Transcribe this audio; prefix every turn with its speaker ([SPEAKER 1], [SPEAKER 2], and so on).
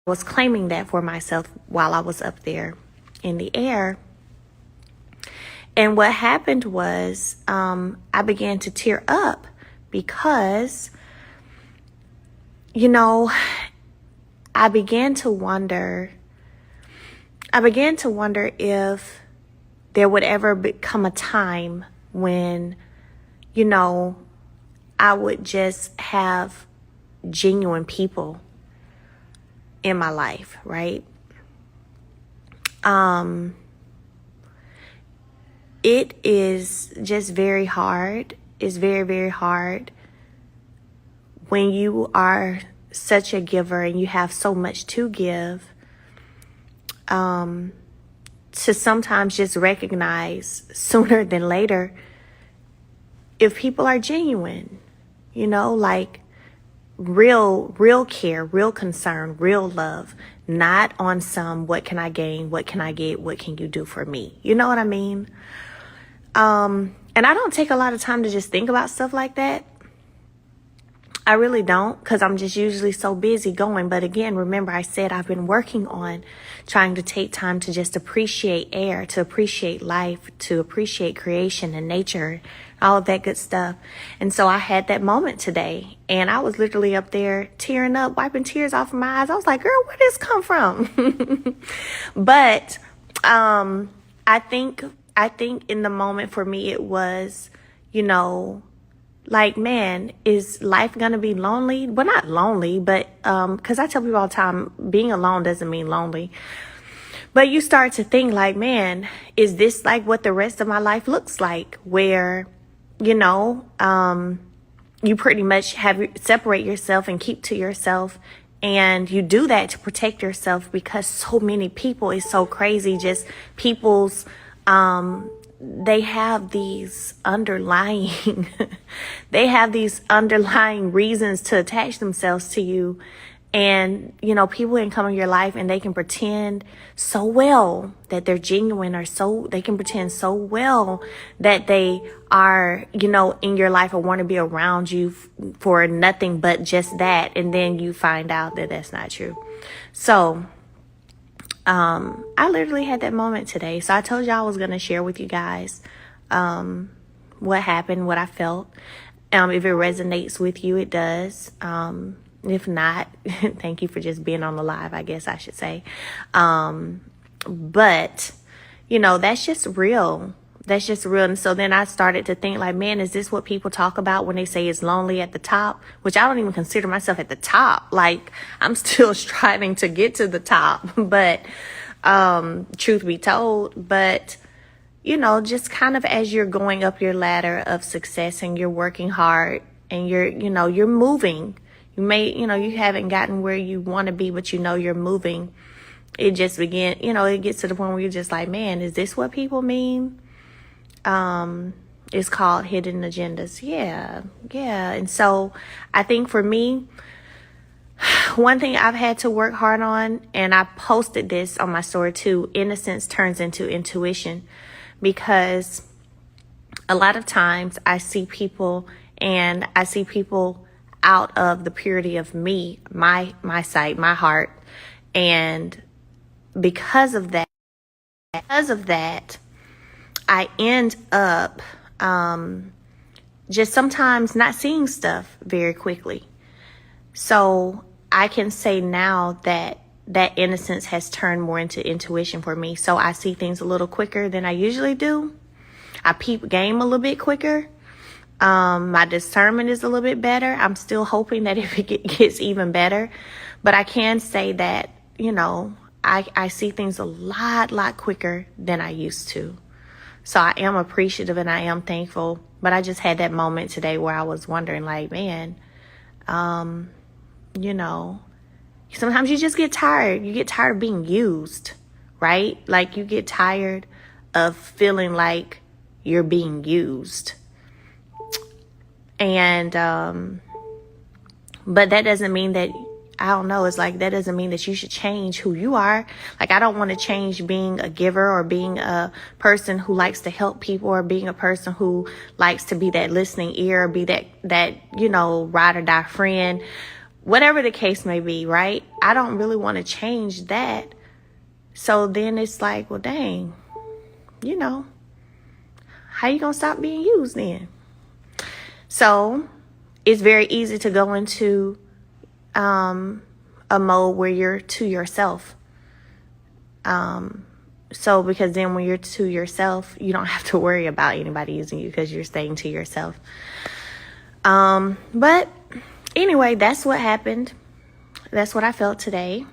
[SPEAKER 1] was claiming that for myself while I was up there in the air. And what happened was I began to tear up because, I began to wonder if there would ever become a time when, I would just have genuine people in my life, right? It is just very hard. It's very, very hard when you are such a giver and you have so much to give, to sometimes just recognize sooner than later if people are genuine, like real care, real concern, real love, not on some, what can I gain? What can I get? What can you do for me? You know what I mean? And I don't take a lot of time to just think about stuff like that. I really don't, because I'm just usually so busy going. But again, remember I said I've been working on trying to take time to just appreciate air, to appreciate life, to appreciate creation and nature, all of that good stuff. And so I had that moment today, and I was literally up there tearing up, wiping tears off of my eyes. I was like, girl, where did this come from? But I think in the moment for me, it was, like, man, is life going to be lonely? Well, not lonely, but because I tell people all the time, being alone doesn't mean lonely. But you start to think like, man, is this like what the rest of my life looks like? Where, you pretty much separate yourself and keep to yourself. And you do that to protect yourself because so many people is so crazy. Just people's they have these underlying reasons to attach themselves to you. And, people can come in your life and they can pretend so well that they're genuine, or they can pretend so well that they are, in your life or want to be around you for nothing but just that. And then you find out that that's not true. So I literally had that moment today. So I told y'all I was going to share with you guys what happened, what I felt. If it resonates with you, it does. If not, thank you for just being on the live, I guess I should say. But, that's just real. That's just real. And so then I started to think like, man, is this what people talk about when they say it's lonely at the top? Which I don't even consider myself at the top. Like, I'm still striving to get to the top. But truth be told, but, just kind of as you're going up your ladder of success and you're working hard and you're moving. You may, you haven't gotten where you want to be, but you're moving. It just it gets to the point where you're just like, man, is this what people mean? It's called hidden agendas. Yeah. And so I think for me, one thing I've had to work hard on, and I posted this on my story too, innocence turns into intuition, because a lot of times I see people out of the purity of me, my sight, my heart. And because of that, I end up just sometimes not seeing stuff very quickly. So I can say now that innocence has turned more into intuition for me. So I see things a little quicker than I usually do. I peep game a little bit quicker. My discernment is a little bit better. I'm still hoping that if it gets even better, but I can say that, I see things a lot quicker than I used to. So I am appreciative and I am thankful, but I just had that moment today where I was wondering like, man, sometimes you just get tired. You get tired of being used, right? Like you get tired of feeling like you're being used. And, but that doesn't mean that, I don't know, it's like, that doesn't mean that you should change who you are. Like, I don't want to change being a giver or being a person who likes to help people or being a person who likes to be that listening ear or be that, ride or die friend. whatever the case may be, right? I don't really want to change that. So then it's like, well, dang, you know, how you gonna stop being used then? So it's very easy to go into a mode where you're to yourself. So because then when you're to yourself, you don't have to worry about anybody using you because you're staying to yourself. But anyway, that's what happened. That's what I felt today.